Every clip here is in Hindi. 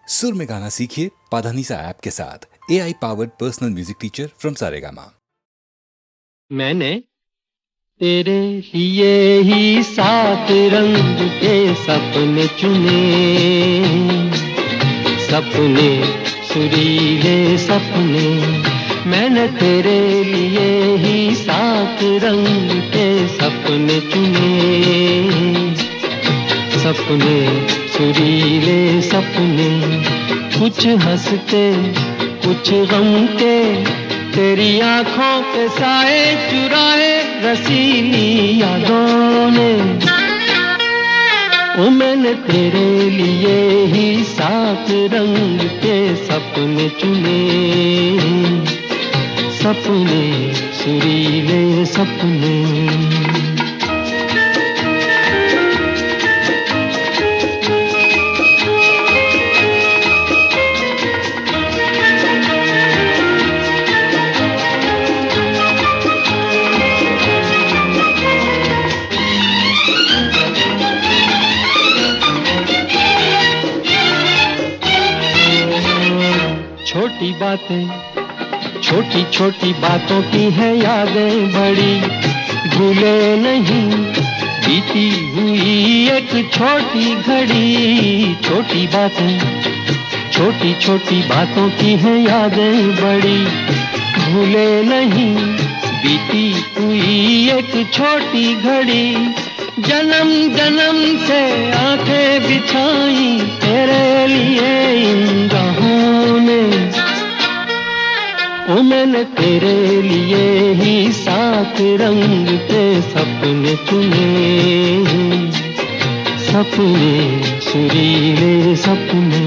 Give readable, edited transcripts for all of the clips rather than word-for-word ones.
सुर में गाना सीखिए पाधानीसा ऐप के साथ। AI powered personal music teacher from Saregama. मैंने तेरे लिए ही 7 रंग के सपने चुने, सपने सुरीले सपने। मैंने तेरे लिए ही 7 रंग के सपने चुने, सपने सुरीले सपने। कुछ हंसते कुछ गम के, तेरी आंखों के साए चुराए रसीली यादों ने। ओ मैंने तेरे लिए ही 7 रंग के सपने चुने, सपने सुरीले सपने। छोटी बातें छोटी छोटी बातों की है यादें बड़ी, भूले नहीं बीती हुई एक छोटी घड़ी। छोटी बातें छोटी छोटी बातों की है यादें बड़ी, भूले नहीं बीती हुई एक छोटी घड़ी। जन्म जन्म से आंखें बिछाई तेरे लिए इन राहों ने। ओ मैंने तेरे लिए ही 7 रंग के सपने चुने, सपने सुरीले सपने।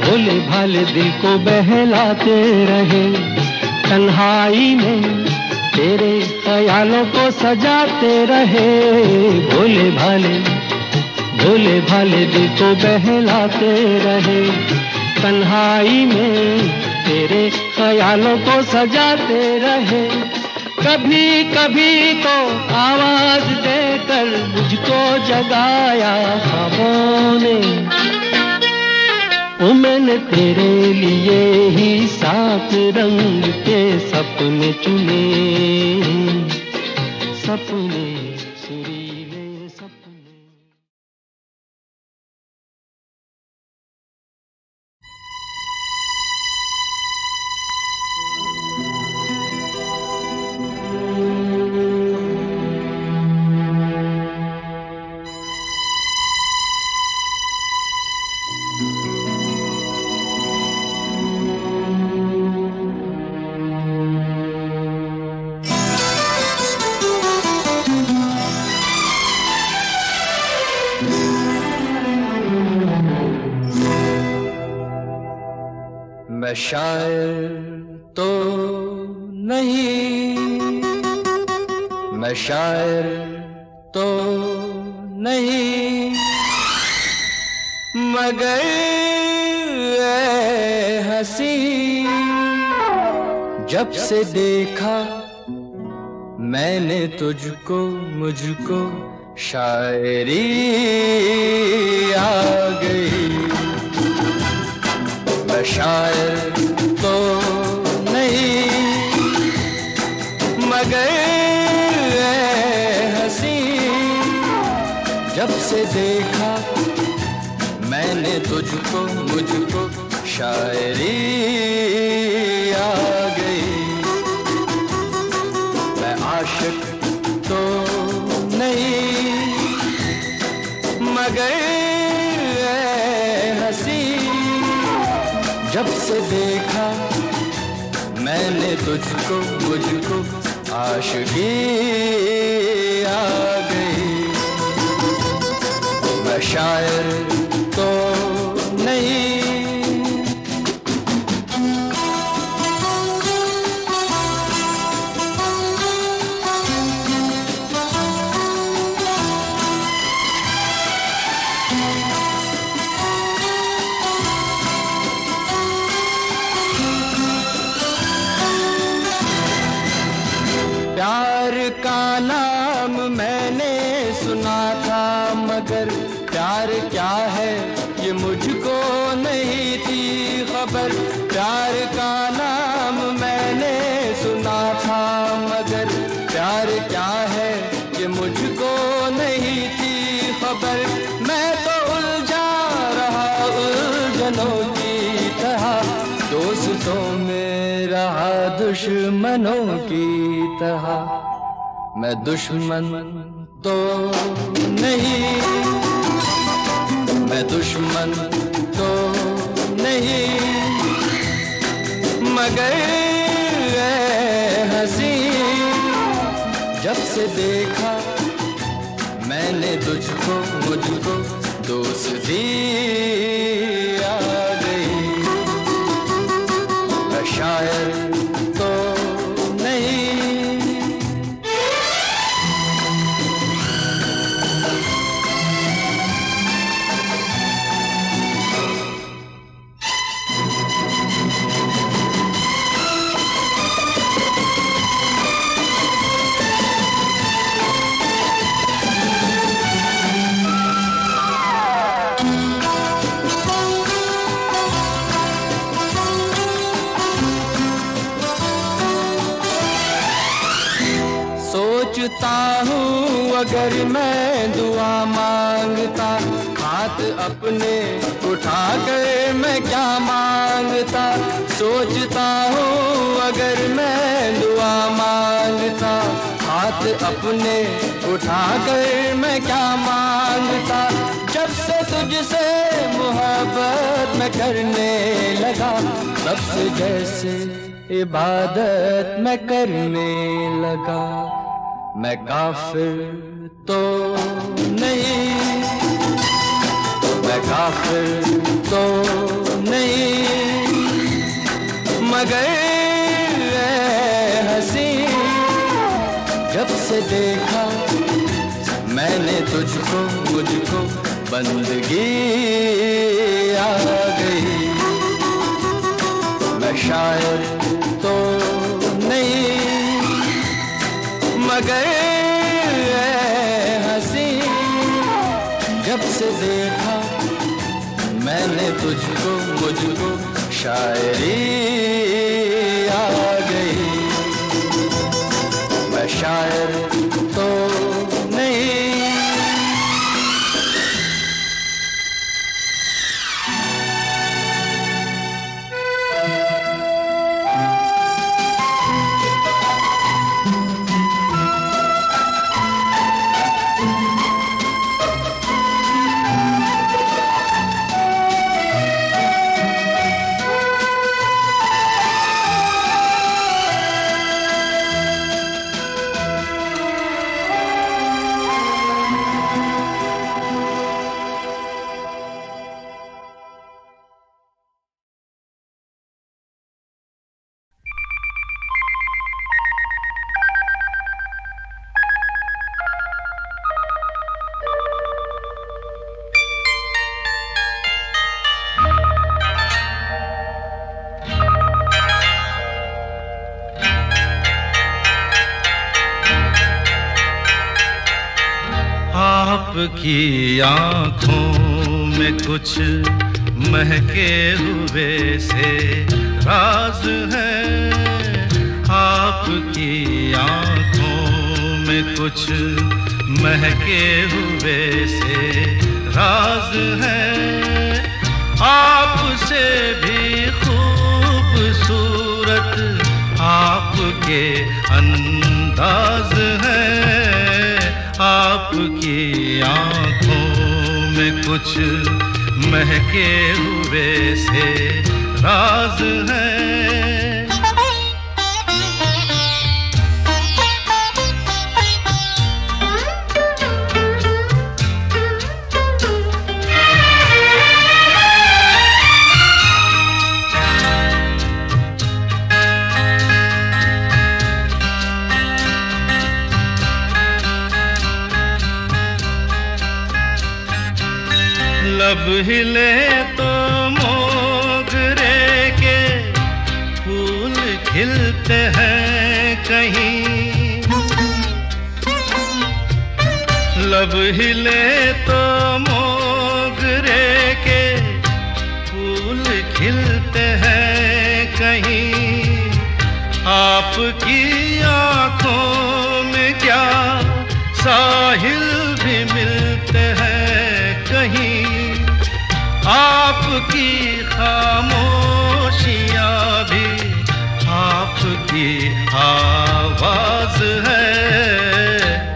भोले भाले दिल को बहलाते रहे, तन्हाई में तेरे ख्यालों को सजाते रहे। भोले भाले दिल को बहलाते रहे, तन्हाई में तेरे ख्यालों को सजाते रहे। कभी कभी तो आवाज देकर मुझको जगाया ख्वाबों ने। ओ मैंने तेरे लिए ही 7 रंग के सपने चुने, सपने सुरीले सपने। मैं शायर तो नहीं, मैं शायर तो नहीं, मगर ऐ हंसी जब से देखा मैंने तुझको, मुझको शायरी आ गई। मैं शायर तो नहीं, मगर ऐ हंसी जब से देखा मैंने तुझको, मुझको शायरी आ गई। मैं आशिक तो नहीं, मगर ऐ हंसी जब से देखा मैंने तुझको, मुझको आशिकी आ गई। मैं शायर तो नहीं, प्यार क्या है ये मुझको नहीं थी खबर। प्यार का नाम मैंने सुना था मगर प्यार क्या है ये मुझको नहीं थी खबर। मैं तो उलझा रहा उलझनों की तरह, दोस्तों में रहा दुश्मनों की तरह। मैं दुश्मन तो नहीं, मैं दुश्मन तो नहीं, मगर हंसी जब से देखा मैंने तुझको मुझको दोस्ती आ गई। मैं शायर तो नहीं, सोचता हूँ अगर मैं दुआ मांगता, हाथ अपने उठा कर मैं क्या मांगता। सोचता हूँ अगर मैं दुआ मांगता, हाथ अपने उठा कर मैं क्या मांगता। जब से तुझसे मोहब्बत मैं करने लगा, तब से जैसे इबादत मैं करने लगा। मैं काफिर तो नहीं, मैं काफिर तो नहीं, मगर हंसी जब से देखा मैंने तुझको मुझको बंदगी आ गई। मैं शायर तो नहीं, मगर हंसी जब से देखा मैंने तुझको मुझको शायरी आ गई। मैं शायर तो नहीं। आपकी आँखों में कुछ महके हुए से राज है। आपकी आँखों में कुछ महके हुए से राज है। आपसे भी खूबसूरत आपके अंदाज है। आपकी आँखों में कुछ महके हुए से राज है। लब हिले तो मोगरे के फूल खिलते हैं कहीं। लब हिले तो मिलते हैं कहीं, आपकी आंखों में क्या साहिल भी मिलते हैं कहीं, आपकी खामोशियाँ भी आपकी आवाज है।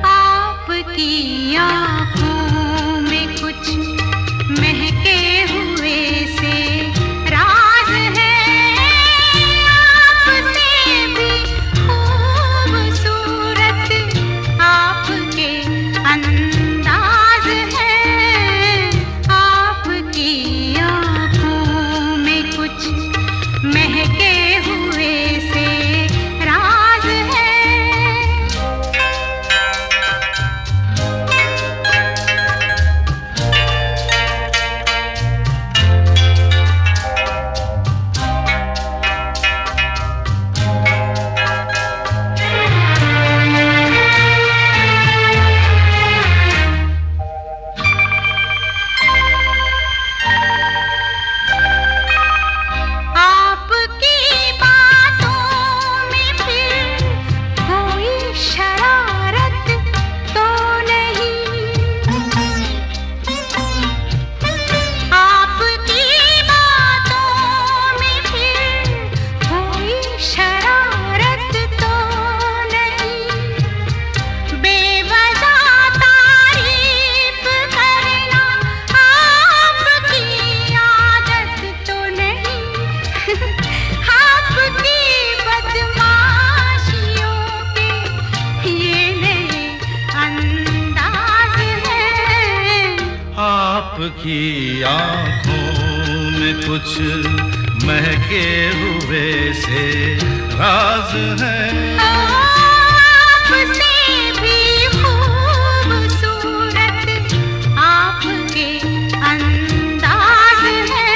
आपकी आँखों में कुछ महके हुए से राज है, आपसे भी खूबसूरत आपके अंदाज है। आपकी आँखों में कुछ महके हुए से राज है। आपकी बातों में फिर कोई शरारत तो नहीं, आपकी बातों में फिर कोई शरारत तो नहीं, बेवजह तारीफ करना आपकी आदत तो नहीं, आपकी बदमाशियों के ये नए अंदाज है। आपकी आंखों में कुछ महके हुए से राज है। आपसे भी खूबसूरत आपके अंदाज है।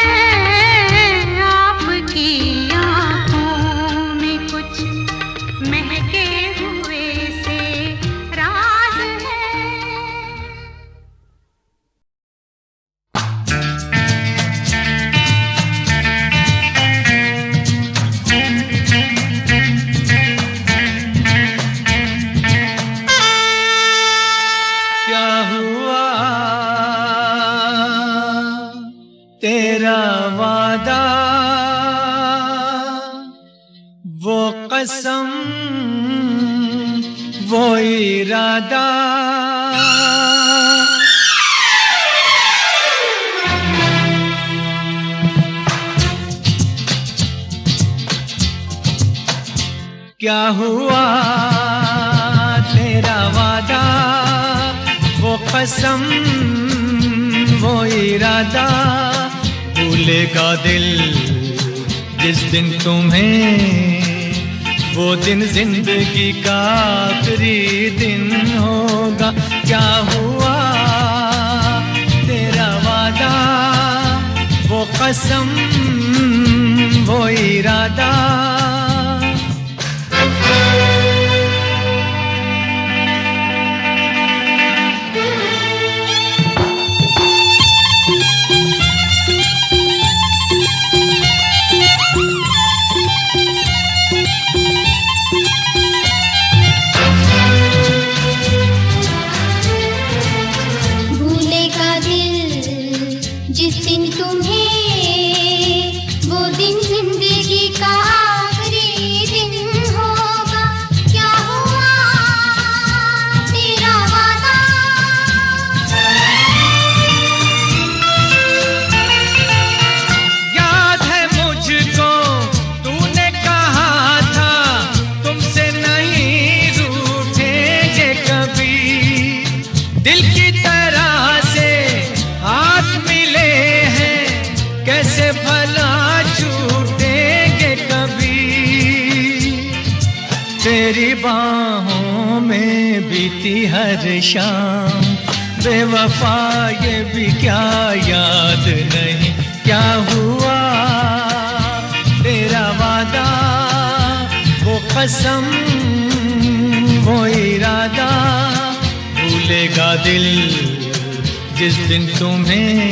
आपकी आँखों में कुछ महके हुए से राज है। क्या हुआ तेरा वादा, वो कसम वो इरादा, क्या हुआ तेरा वादा, वो कसम वो इरादा, भूलेगा दिल जिस दिन तुम्हें, वो दिन जिंदगी का आखिरी दिन होगा। क्या हुआ तेरा वादा, वो कसम वो इरादा। भूलेगा दिल जिस दिन तुम्हें, वो दिन जिंदगी का आखिरी दिन होगा। क्या हुआ तेरा वादा, याद है मुझको तूने कहा था, तुमसे नहीं रूठेंगे कभी, दिल की तरह से हाथ मिले हैं, कैसे भला छूटेंगे कभी। तेरी बाहों में बीती हर शाम, बेवफा ये भी क्या याद नहीं। क्या हुआ तेरा वादा, वो कसम वो इरादा, भूलेगा दिल जिस दिन तुम्हें,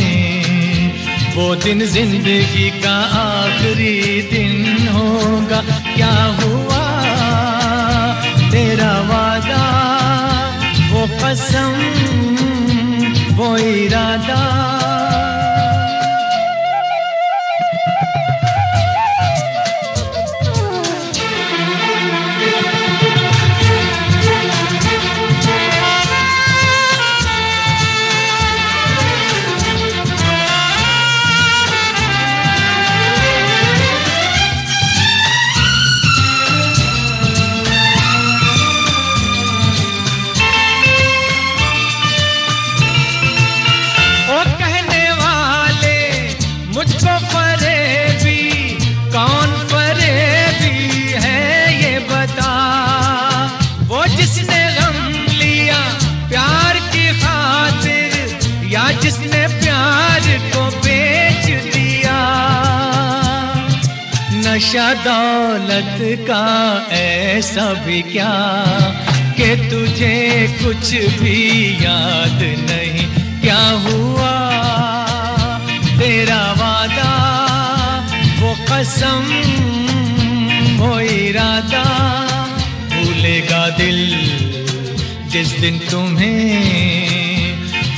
वो दिन जिंदगी का आखिरी दिन होगा। क्या हुआ तेरा वादा, वो कसम, वो इरादा। नशा दौलत का ऐसा भी क्या कि तुझे कुछ भी याद नहीं। क्या हुआ तेरा वादा, वो कसम, वो इरादा। भूलेगा दिल जिस दिन तुम्हें,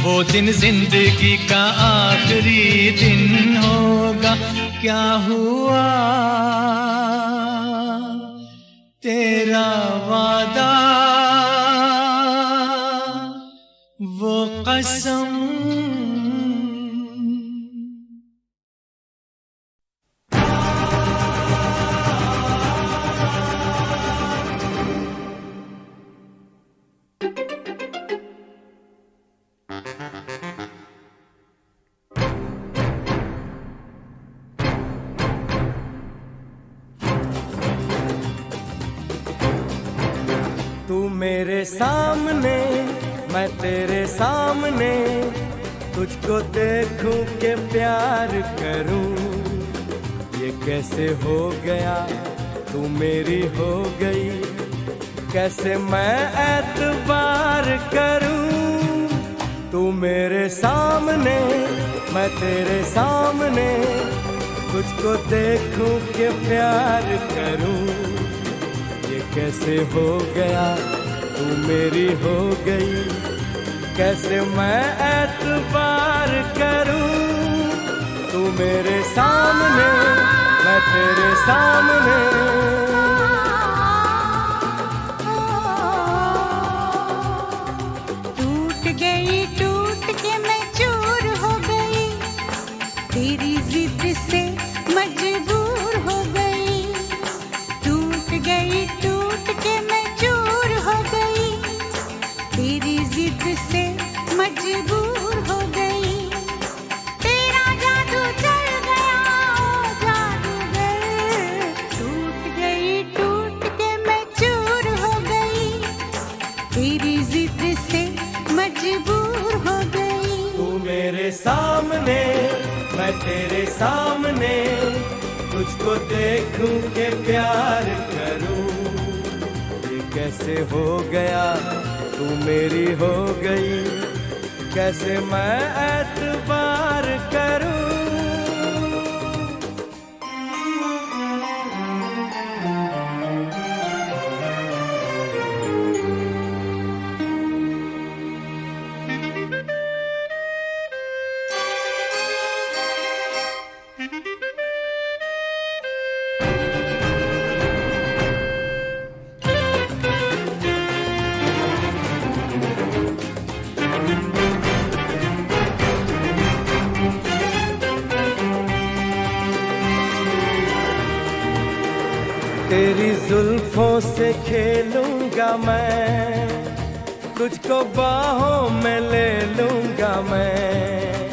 वो दिन जिंदगी का आखिरी दिन होगा। क्या हुआ तेरा वादा, वो कसम। तू मेरे सामने, मैं तेरे सामने, तुझको देखूं के प्यार करूं। ये कैसे हो गया, तू मेरी हो गई, कैसे मैं एतबार करूं। तू मेरे सामने, मैं तेरे सामने, तुझको देखूं के प्यार करूं। कैसे हो गया, तू मेरी हो गई, कैसे मैं एतबार करूं। तू मेरे सामने, मैं तेरे सामने। टूट गई, टूट के मैं चूर हो गई, तेरी जिद से मजबूर हो गई। टूट गई, टूट के मैं चूर हो गई, तेरी जिद से मजबूर हो गई। तेरा जादू चल गया, ओ जादूगर। टूट गई, टूट के मैं चूर हो गई, तेरी जिद से मजबूर हो गई। तू मेरे सामने, मैं तेरे सामने, तुझको देखूं के प्यार करूं। ये कैसे हो गया, तू मेरी हो गई, कैसे मैं एतबार करूं। तेरी जुल्फों से खेलूंगा मैं, तुझको बाहों में ले लूंगा मैं।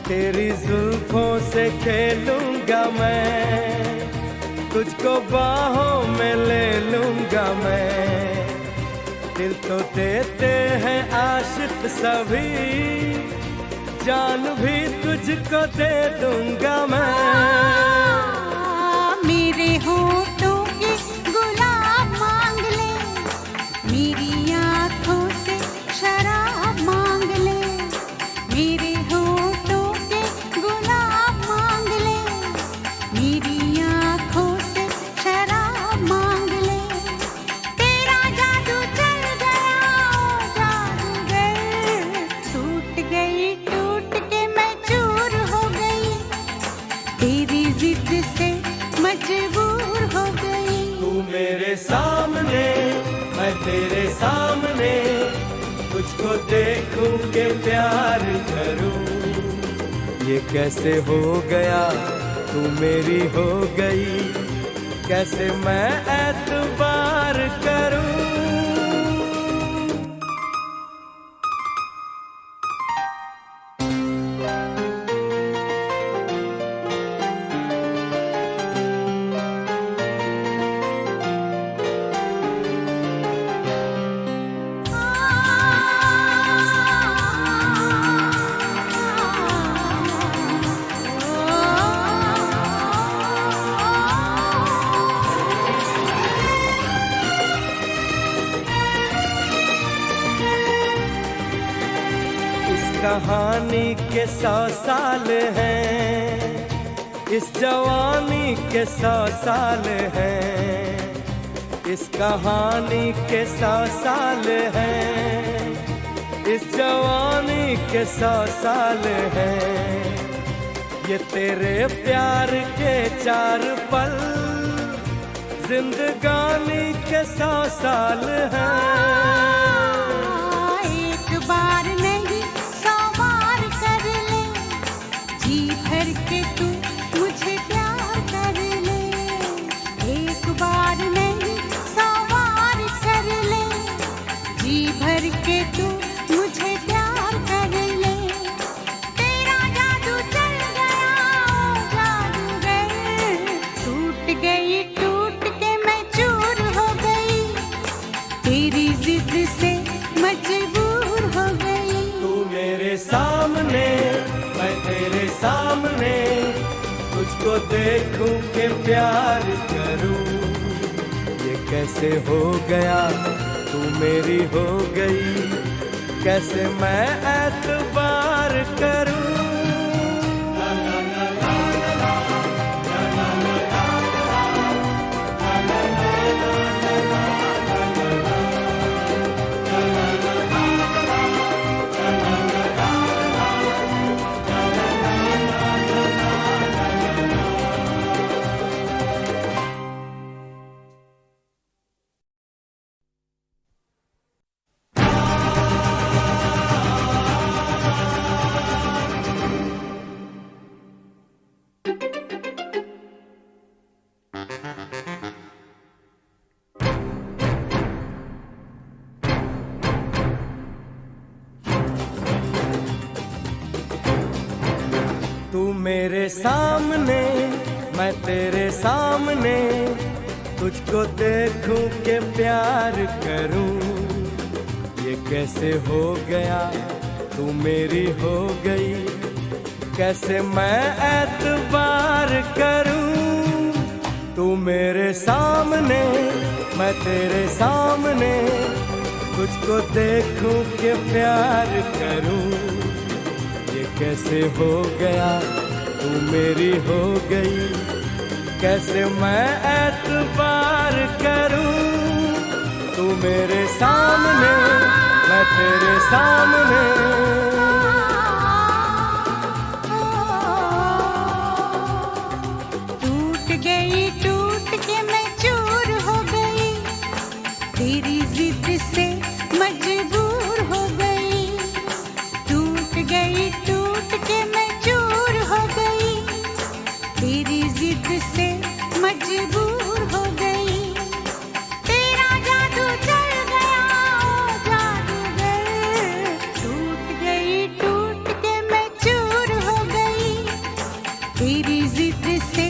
तेरी जुल्फों से खेलूंगा मैं, तुझको बाहों में ले लूंगा मैं। दिल तो देते हैं आशिक सभी, जान भी तुझको दे दूंगा मैं। मेरे होठों के गुलाब मांग ले, मेरी आँखों से शराब मांग ले। मेरे होठों के गुलाब मजबूर हो गई। तू मेरे सामने, मैं तेरे सामने, तुझको देखूं के प्यार करूं। ये कैसे हो गया, तू मेरी हो गई, कैसे मैं एतबार करूं। कहानी के 100 साल हैं, इस जवानी के 100 साल हैं, इस कहानी के 100 साल हैं, इस जवानी के 100 साल हैं। ये तेरे प्यार के 4 पल, जिंदगानी के 100 साल हैं। एक बार नहीं 100 बार कर ले, जी भर के तू मुझे प्यार कर ले। एक बार नहीं 100 बार कर ले, जी भर के तू मुझे प्यार कर ले। तेरा जादू चल गया ओ जादूगर, टूट गई टूट के मैं चूर हो गई, तेरी जिद से मजबूर हो गई। तू मेरे सामने, मैं तेरे सामने, तुझको देखूं के प्यार करूं। ये कैसे हो गया, तू मेरी हो गई, कैसे मैं एतबार करूं। तू मेरे सामने, मैं तेरे सामने, तुझको देखूं के प्यार करूं। ये कैसे हो गया, तू मेरी हो गई, कैसे मैं एतबार करूं। तू मेरे सामने, मैं तेरे सामने, तुझको देखूं के प्यार करूं। ये कैसे हो गया, तू मेरी हो गई, कैसे मैं एतबार करूं। तू मेरे सामने, मैं तेरे सामने, टूट गई टूट के मैं चूर हो गई, तेरी जिद से मजबूर हो गई। टूट गई टूट के मैं चूर हो गई, तेरी जिद से मजबूर हो गई। तेरा जादू चल गया ओ जादूगर, टूट गई टूट के मैं चूर हो गई, तेरी जिद से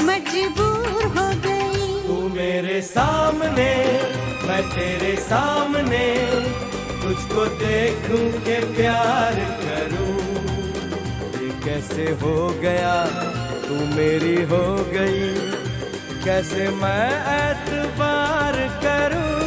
मजबूर हो गई। तू मेरे सामने, मैं तेरे सामने, तुझको देखूं के प्यार करूं। ये कैसे हो गया, तू मेरी हो गई, कैसे मैं एतबार करूं।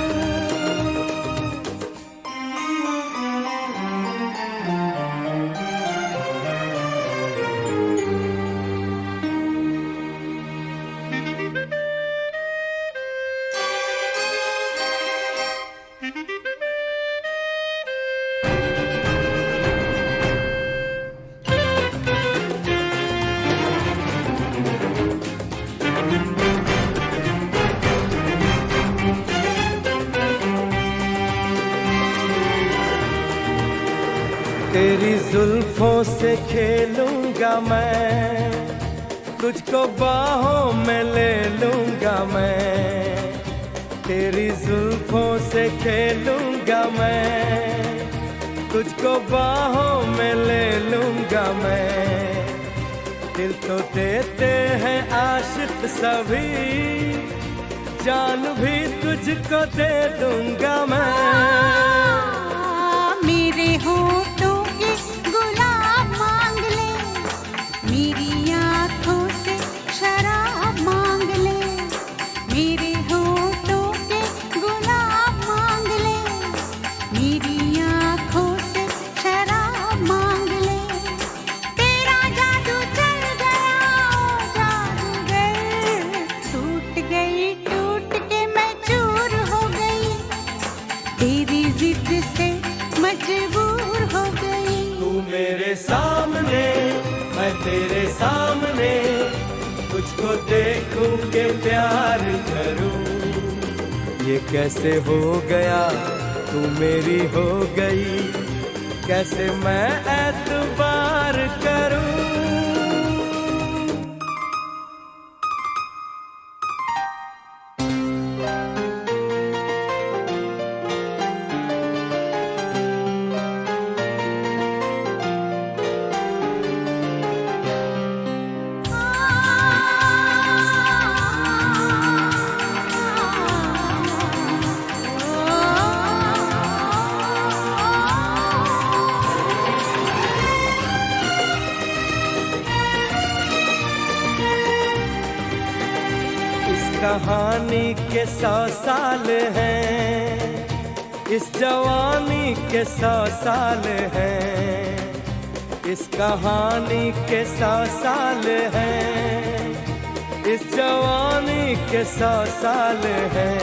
जुल्फों से खेलूंगा मैं, तुझको बाहों में ले लूंगा मैं। तेरी जुल्फों से खेलूंगा मैं, तुझको बाहों में ले लूंगा मैं। दिल तो देते हैं आशिक सभी, जान भी तुझको दे दूंगा मैं। मेरे होठों के गुलाब मांग ले, मेरी आँखों से शराब मांग ले। मेरे होठों के गुलाब मांग ले, मेरी आँखों से शराब मांग ले। तेरा जादू चल गया ओ जादूगर, टूट के मैं चूर हो गई, तेरी जिद से मजबूर हो गई। तू मेरे सामने, मैं तेरे सामने, तुझको देखूं के प्यार करूं। ये कैसे हो गया, तू मेरी हो गई, कैसे मैं एतबार करूं। कहानी के 100 साल हैं, इस जवानी के 100 साल हैं। इस कहानी के 100 साल हैं, इस जवानी के 100 साल हैं।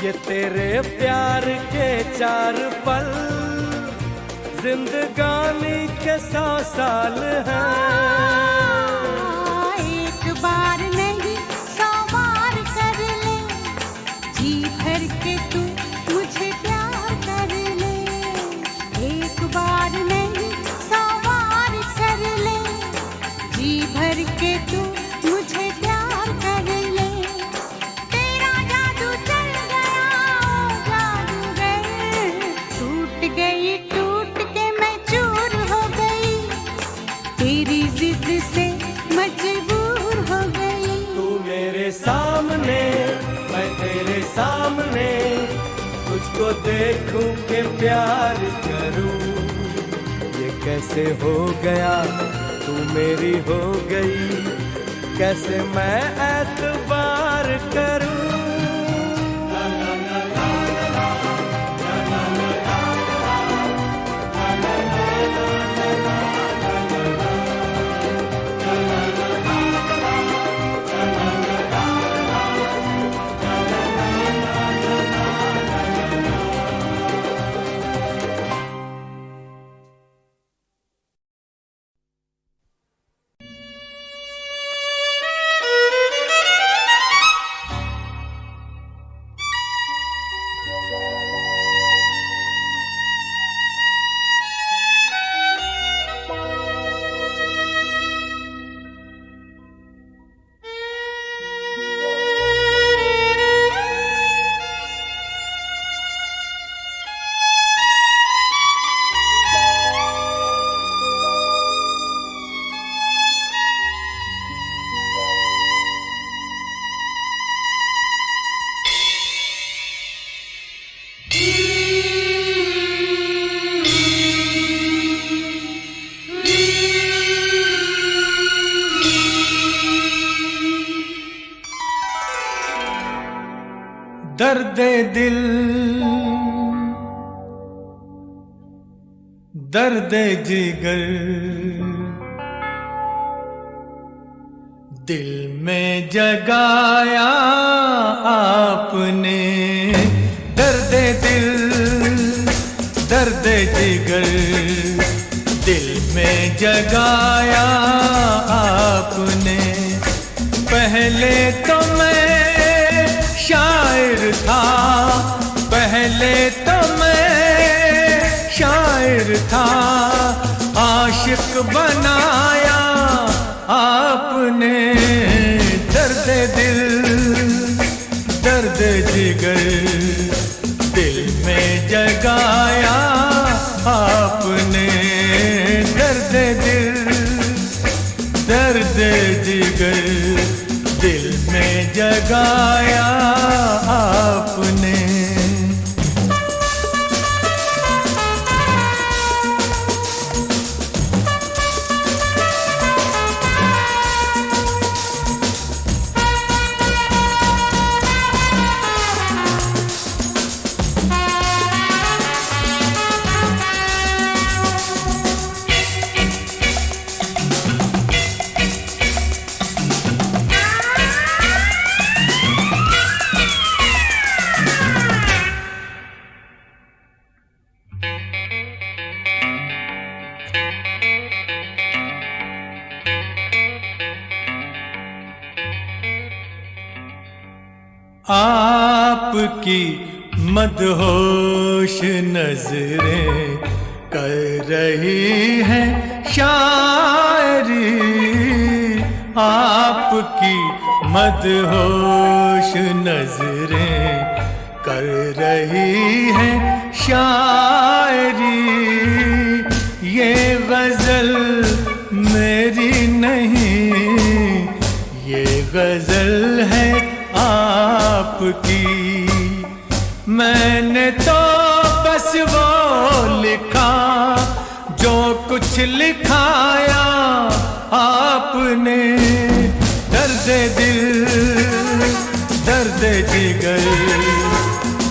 ये तेरे प्यार के 4 पल, जिंदगानी के 100 साल हैं। एक बार नहीं 100 बार कर ले, जी भर के तू मुझे प्यार कर ले। एक बार नहीं 100 बार कर ले, जी भर के तू मुझे प्यार कर ले। तेरा जादू चल गया ओ जादूगर, टूट के मैं चूर हो गई, तेरी जिद से मजबूर हो गई। तू मेरे सामने, मैं तेरे सामने, तुझको देखूं के प्यार करूं। ये कैसे हो गया, तू मेरी हो गई, कैसे मैं एतबार करूं। दर्द दिल, दर्द जिगर, दिल में जगाया आपने। दर्द दिल, दर्द जिगर, दिल में जगाया आपने। पहले तो मैं शायर था, पहले तो मैं शायर शायर था, आशिक बनाया आपने। दर्द दिल, दर्द जिगर दिल में जगाया आपने। दर्द दिल, दर्द जिगर दिल में जगाया आपने। आपकी मदहोश नजरें कर रही हैं शायरी। आपकी मदहोश नजरें कर रही हैं शायरी। ये गजल मेरी नहीं, ये गजल है आपकी। मैंने तो बस वो लिखा जो कुछ लिखाया आपने। दर्द दिल, दर्द जिगर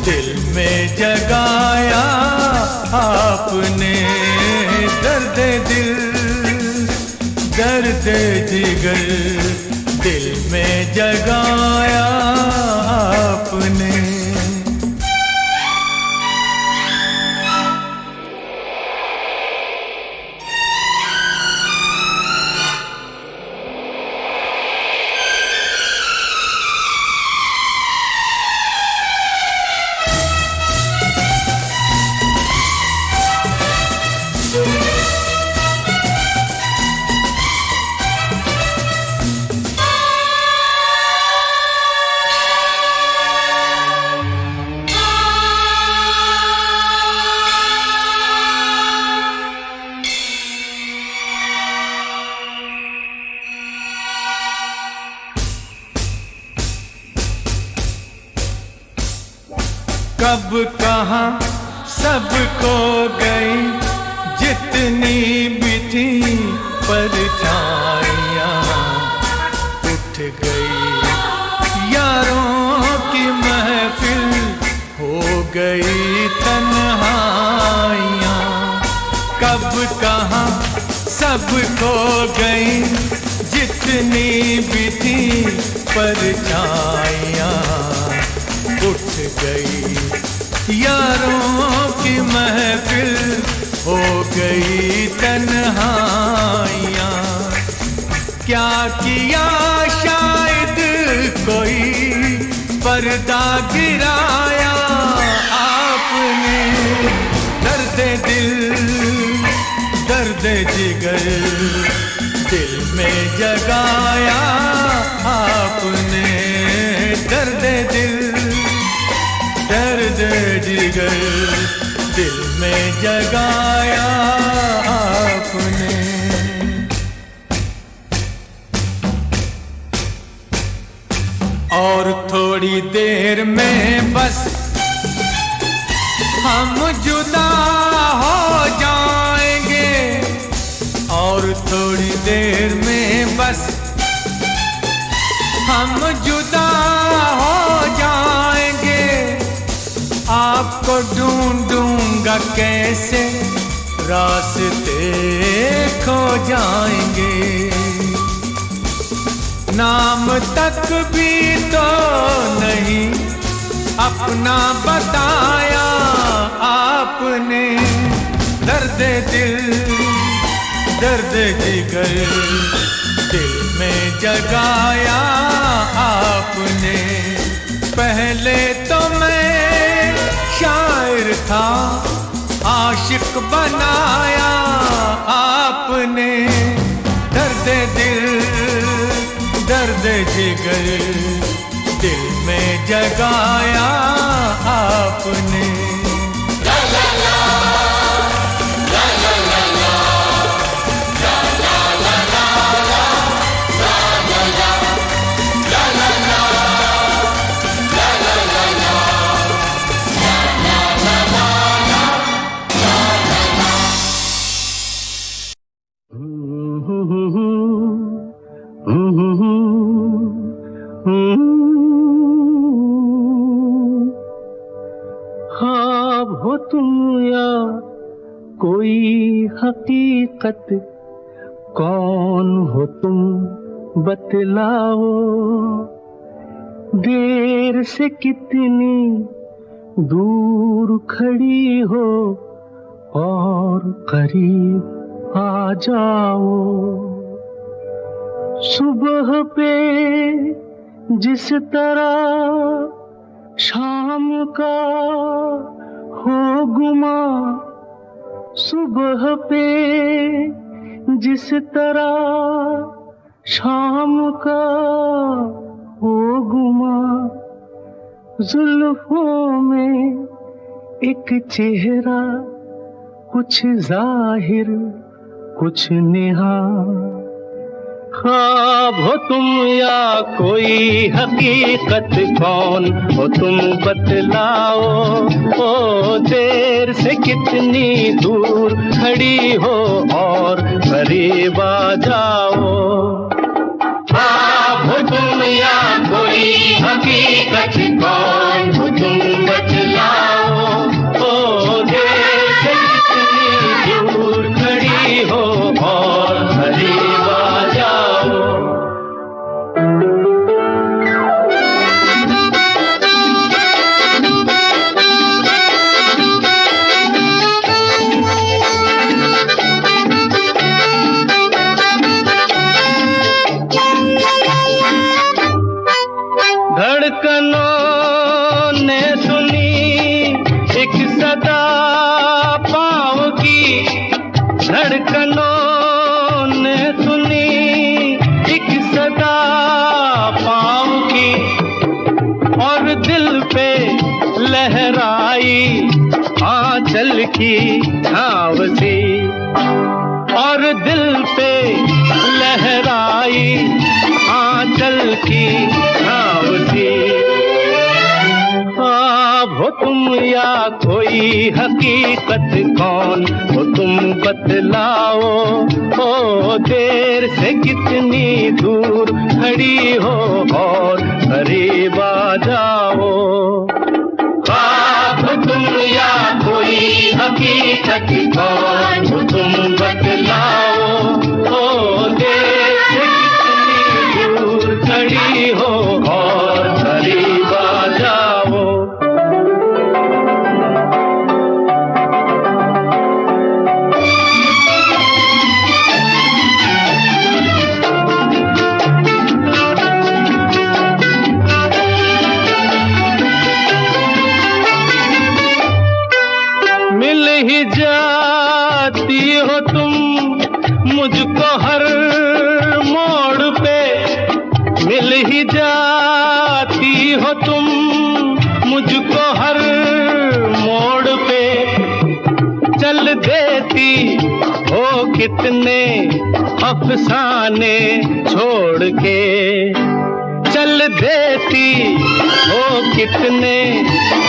दिल में जगाया आपने। दर्द दिल, दर्द जिगर दिल में जगाया आपने। कब कहाँ सब खो गई जितनी भी थी परछाइयाँ। उठ गई यारों की महफिल, हो गई तन्हाइयाँ। कब कहाँ सब खो गई जितनी भी थी परछाइयाँ। उठ गई यारों की महफिल, हो गई तन्हाइयाँ। क्या किया शायद कोई पर्दा गिराया आपने। दर्द दिल, दर्द जिगर दिल में जगाया आपने। दर्द दिल, दर्द जिगर दिल में जगाया आपने। और थोड़ी देर में बस हम जुदा हो जाएंगे। और थोड़ी देर में बस हम जुदा हो जाएंगे। आपको ढूंढूंगा कैसे, रास्ते खो जाएंगे। नाम तक भी तो नहीं अपना बताया आपने। दर्द दिल, दर्द जिगर दिल में जगाया आपने। पहले तो मैं शायर था, आशिक आशिक बनाया आपने, दर्द दिल दर्द जिगर दिल में जगाया आपने। ख्वाब हो तुम या कोई हकीकत, कौन हो तुम बतलाओ। देर से कितनी दूर खड़ी हो और करीब आ जाओ। सुबह पे जिस तरह शाम का हो गुमा, सुबह पे जिस तरह शाम का हो गुमा, जुल्फों में एक चेहरा कुछ जाहिर कुछ नेहा। ख्वाब हो तुम या कोई हकीकत, कौन हो तुम बतलाओ। ओ देर से कितनी दूर खड़ी हो और करीब आ जाओ। ख्वाब हो तुम या कोई हकीकत, कौन हो तुम बतलाओ। ओ देर से कितनी दूर खड़ी हो और करीब आ जाओ। धड़कनों ने सुनी एक सदा पाँव की, धड़कनों ने सुनी एक सदा पाँव की, और दिल पे लहराई आंचल की छाँव सी, और दिल पे लहराई आंचल की छाँव सी। ख्वाब हो तुम या कोई हकीकत, कौन हो तुम बतलाओ। ओ देर से कितनी दूर खड़ी हो और करीब आ जाओ। ख्वाब हो तुम या कोई हकीकत, कौन हो तुम बतलाओ। ओ देर से कितनी दूर खड़ी हो और करीब आ जाओ। मिल ही जाती हो तुम मुझको हर मोड़ पे, मिल ही जाती हो तुम मुझको हर मोड़ पे। चल देती हो कितने अफसाने छोड़ के, चल देती हो कितने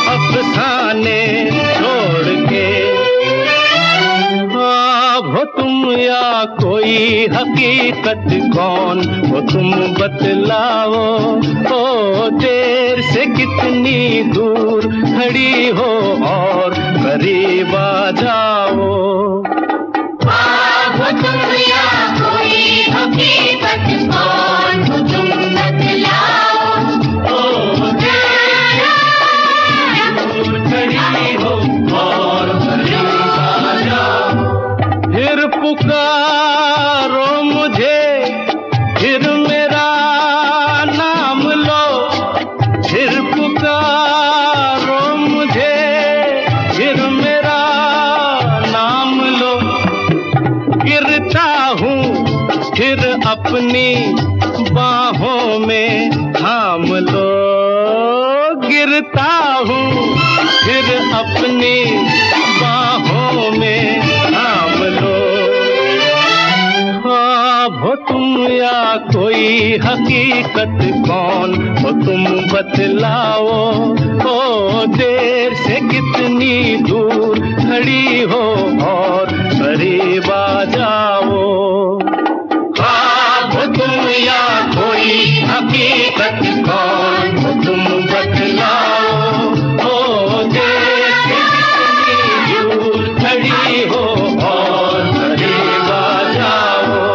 अफसाने छोड़ के। ख्वाब हो तुम या कोई हकीकत, कौन हो तुम बतलाओ। ओ देर से कितनी दूर खड़ी हो और करीब आ जाओ। ख्वाब हो तुम या कोई हकीकत, कौन हो तुम बतलाओ। ओ देर से दूर खड़ी हो और करीब आ जाओ। फिर पुकारो मुझे, फिर मेरा नाम लो, फिर पुकारो मुझे, फिर मेरा फिर अपनी बाहों में थाम लो, गिरता हूँ फिर अपनी बाहों में थाम लो। ख्वाब हो तुम या कोई हकीकत, कौन हो तुम बतलाओ। ओ देर से कितनी दूर खड़ी हो और करीब आ जाओ। ख्वाब हो तुम या कोई हकीकत, कौन हो तुम बतलाओ। ओ देर से कितनी दूर खड़ी हो और करीब आ जाओ।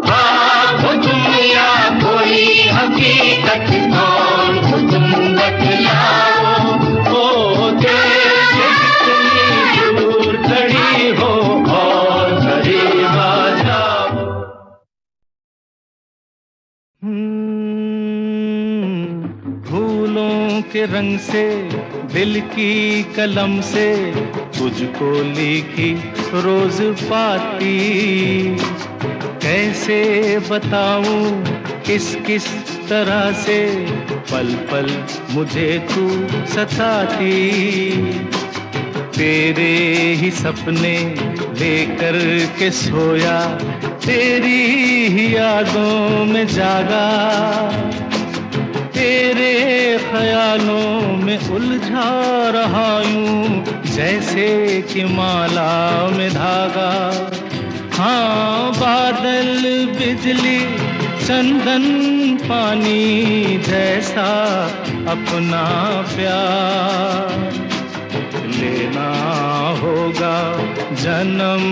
ख्वाब हो तुम या कोई हकीकत, कौन हो तुम बतलाओ। ओ देर से कितनी दूर खड़ी हो और करीब आ जाओ। फूलों के रंग से दिल की कलम से तुझको लिखी रोज पाती, कैसे बताऊं किस किस तरह से पल पल मुझे तू सताती। तेरे ही सपने लेकर के सोया, तेरी ही यादों में जागा, तेरे ख्यालों में उलझा रहा यूं जैसे कि माला में धागा। हाँ, बादल बिजली चंदन पानी जैसा अपना प्यार लेना होगा जन्म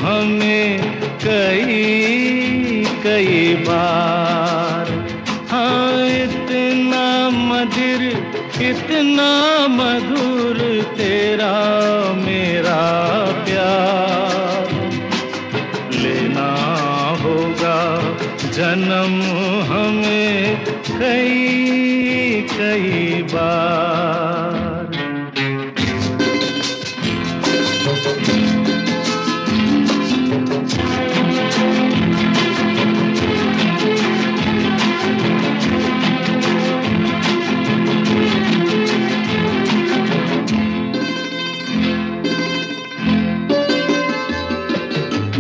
हमें कई कई बार। हाँ, इतना मधुर इतना मधुर तेरा मेरा प्यार लेना होगा जन्म हमें कई कई बार।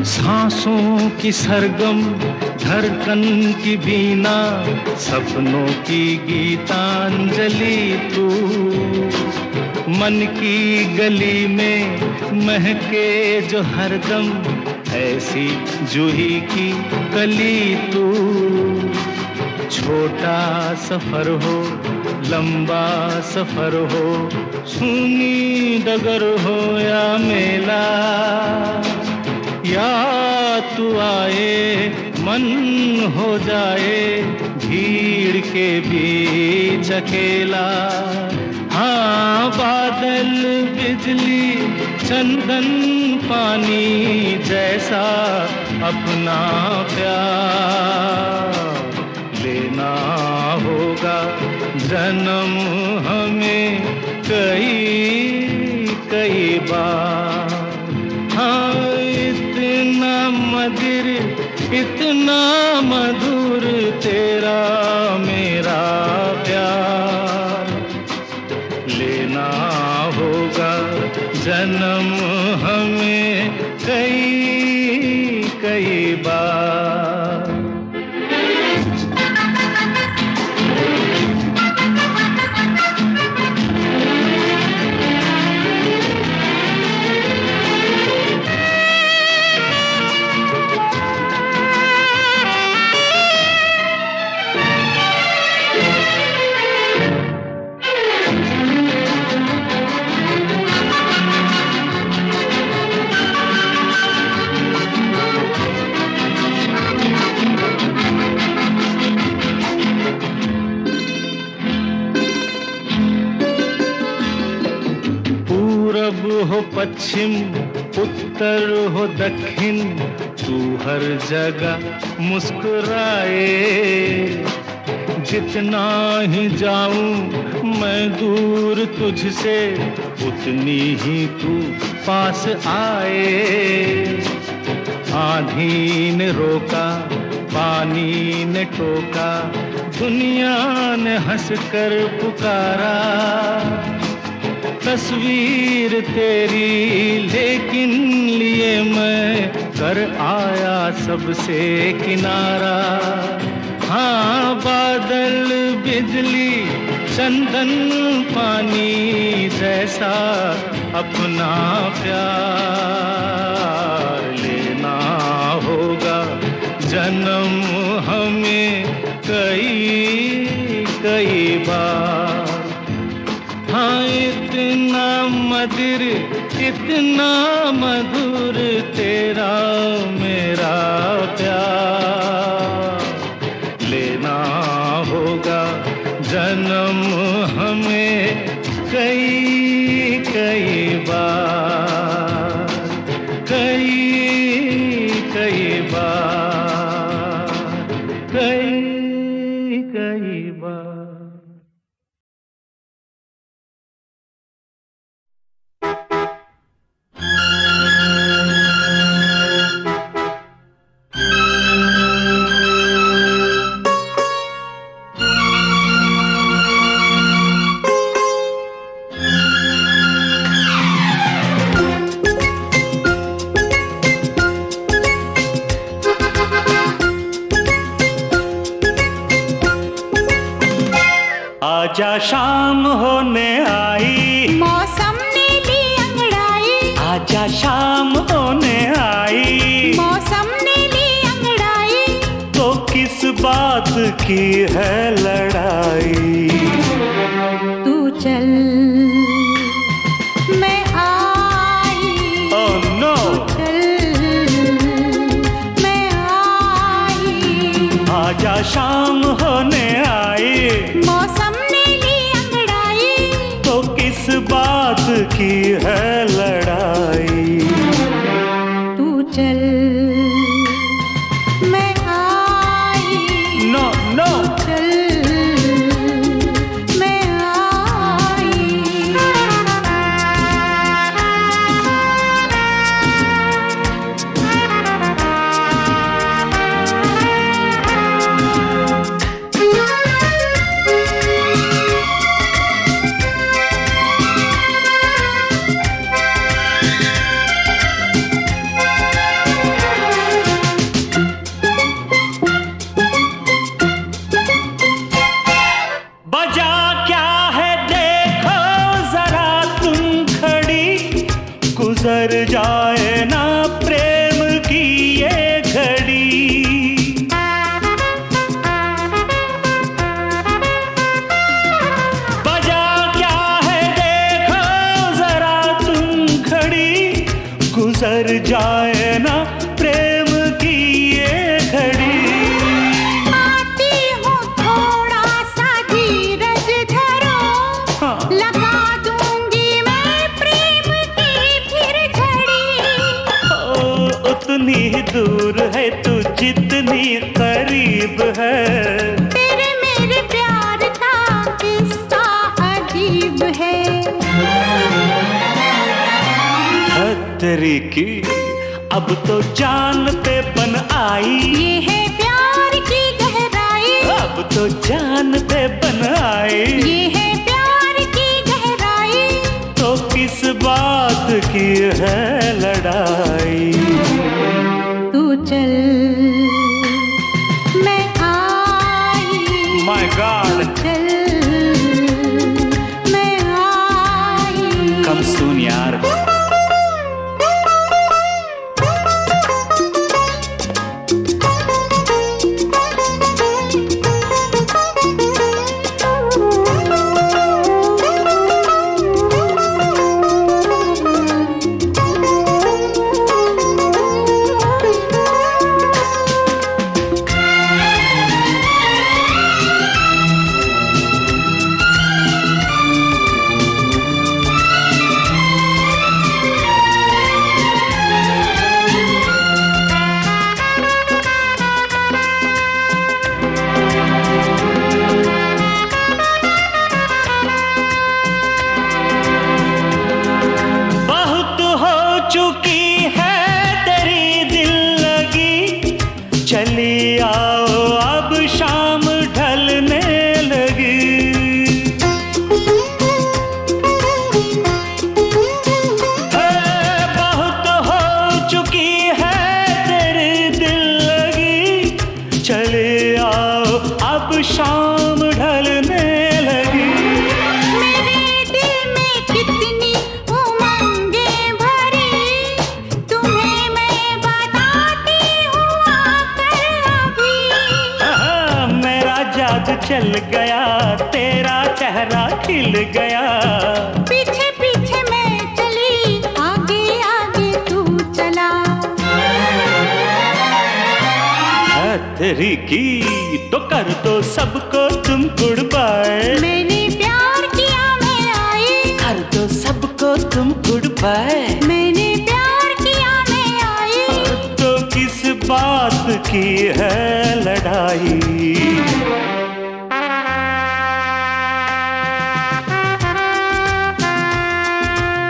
सांसों की सरगम धड़कन की बीना, सपनों की गीतांजलि तू। मन की गली में महके जो हरदम ऐसी जूही की कली तू। छोटा सफर हो लंबा सफर हो, सूनी डगर हो या मेला, या तू आए मन हो जाए भीड़ के बीच अकेला। हाँ, बादल बिजली चंदन पानी जैसा अपना प्यार लेना होगा जन्म हमें कई कई बार। हाँ, इतना मधुर इतना मधुर तेरा मेरा प्यार लेना होगा जन्म हमें कई कई बार। हो पश्चिम उत्तर हो दक्षिण, तू हर जगह मुस्कुराए। जितना ही जाऊं मैं दूर तुझसे, उतनी ही तू पास आए। आंधी ने रोका, पानी ने टोका, दुनिया ने हंसकर पुकारा। तस्वीर तेरी लेकिन लिए मैं कर आया सबसे किनारा। हाँ, बादल बिजली चंदन पानी जैसा अपना प्यार लेना होगा जन्म हमें कई कई बार। हाँ, इतना मधुर इतना मधुर तेरा मेरा प्यार लेना होगा जन्म हमें कई कई बार, कई कई बार, कई कई बार। आजा शाम होने आई, मौसम ने ली अंगड़ाई। आजा शाम होने आई, मौसम ने ली अंगड़ाई। तो किस बात की है लड़ाई। तू चल मैं आई। ओह नो, चल मैं आई। आजा शाम होने आई, मौसम ने ली अंगड़ाई। तो किस बात की है लड़ाई। तू चल मैं आई। नो नो, चल मैं आई। बजा क्या है देखो जरा तुम खड़ी, गुजर जाए ना प्रेम की ये घड़ी। बजा क्या है देखो जरा तुम खड़ी, गुजर जाए ना प्रेम की ये घड़ी। आती हूँ थोड़ा सा धीरज धरो, हाँ। लगा दूंगी मैं प्रेम की फिर झड़ी। ओ, उतनी ही दूर है तू जितनी करीब है। तेरे मेरे प्यार का किस्सा अजीब है। खतरे की अब तो जान पे बन आई, ये है प्यार की गहराई। अब तो जान पे बन आई। ये है प्यार की गहराई। तो किस बात की है लड़ाई। तू चल मैं आई। माय गॉड, चल मैं आई। कम सून यार। चल गया, तेरा चेहरा खिल गया। पीछे पीछे मैं चली, आगे आगे तू चला। तेरी की तो कर दो सबको तुम गुड बाय। मैंने प्यार किया मैं आई, कर दो सबको तुम गुड बाय। मैंने प्यार किया मैं आई। तो किस बात की है लड़ाई?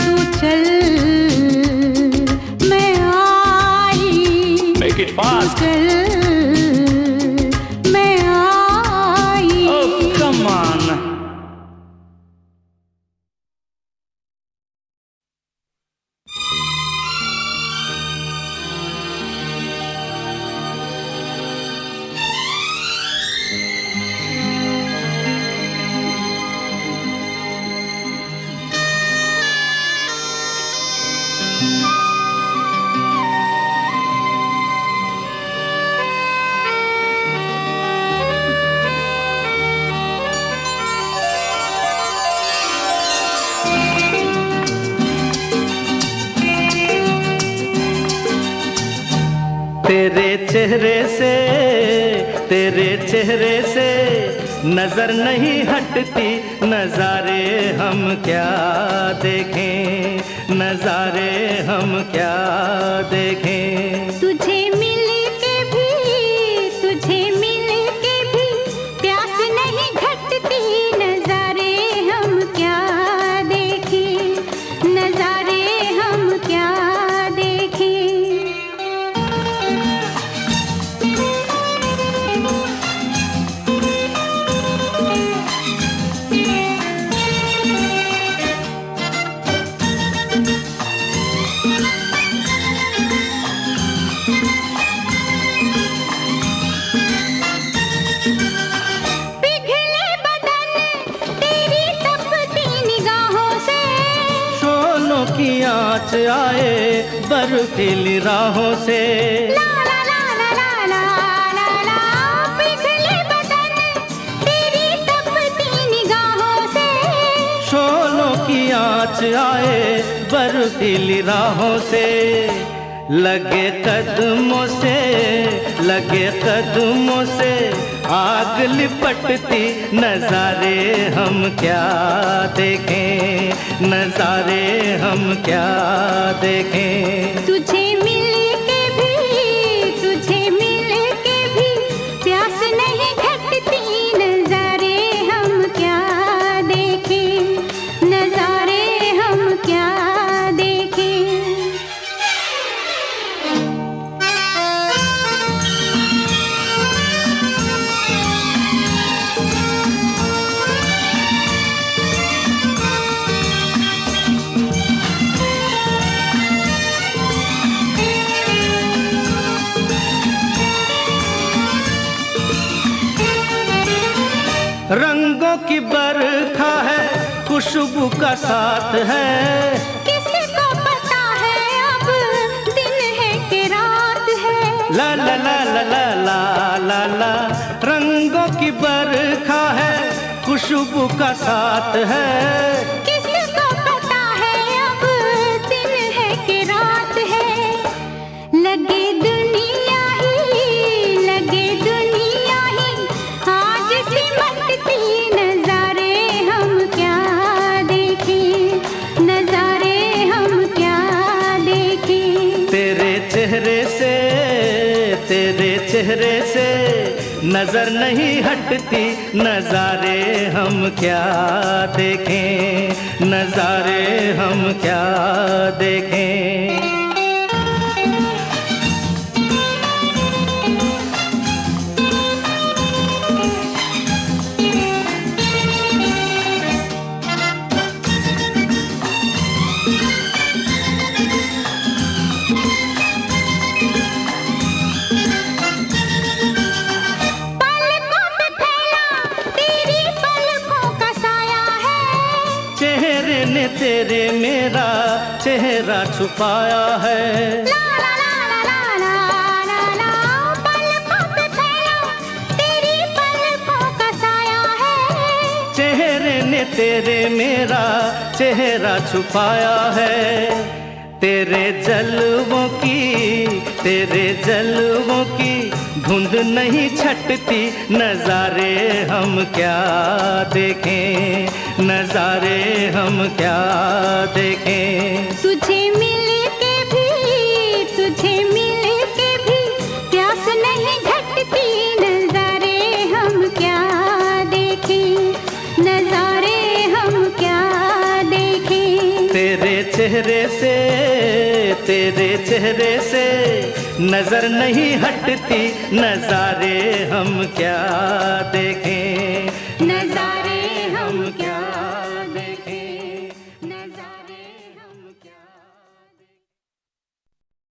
तू चल मैं आई, Make it fast. तू चल मैं आई। Oh, come on. तेरे चेहरे से नजर नहीं हटती, नजारे हम क्या देखें, नजारे हम क्या देखें। तुझे मिल के भी, तुझे मिल के भी प्यास नहीं घटती, नजारे हम क्या देखें, नजारे हम क्या देखें। आँच आए बर्फीली राहों से, ला ला ला ला ला ला ला ला, पिघले बदन तेरी तपती निगाहों से। शोलों की आँच आए बर्फीली राहों से, लगे कदमों से, लगे कदमों से आग लिपटती, नजारे हम क्या देखें, नजारे हम क्या देखें। तुझे मिल के भी, तुझे मिल के भी प्यास नहीं घटती, नजारे हम क्या देखें, नजारे हम क्या देखें। रंगों की बरखा है, खुशबू का साथ है, किसको पता है अब दिन है कि रात है। ला ला ला ला ला ला ला ला। रंगों की बरखा है, खुशबू का साथ है, किसको पता है अब दिन है कि रात है। लगे दुनिया ही, लगे दुनिया ही आज सिमटती, नजारे हम क्या देखें, नजारे हम क्या देखें। तेरे चेहरे से, तेरे चेहरे से नजर नहीं हटती, नजारे हम क्या देखें, नजारे हम क्या देखें। तेरे मेरा चेहरा छुपाया है, ला ला ला ला ला ला ला ला, पलकों पे फैला तेरी पलकों का साया चेहरे ने तेरे मेरा चेहरा छुपाया है। तेरे जलवों की धुंध नहीं छटती, नजारे हम क्या देखें, नजारे हम क्या देखें। तुझे मिल के भी प्यास नहीं घटती, नजारे हम क्या देखें, नजारे हम क्या देखें। तेरे चेहरे से नजर नहीं हटती, नजारे हम क्या देखें।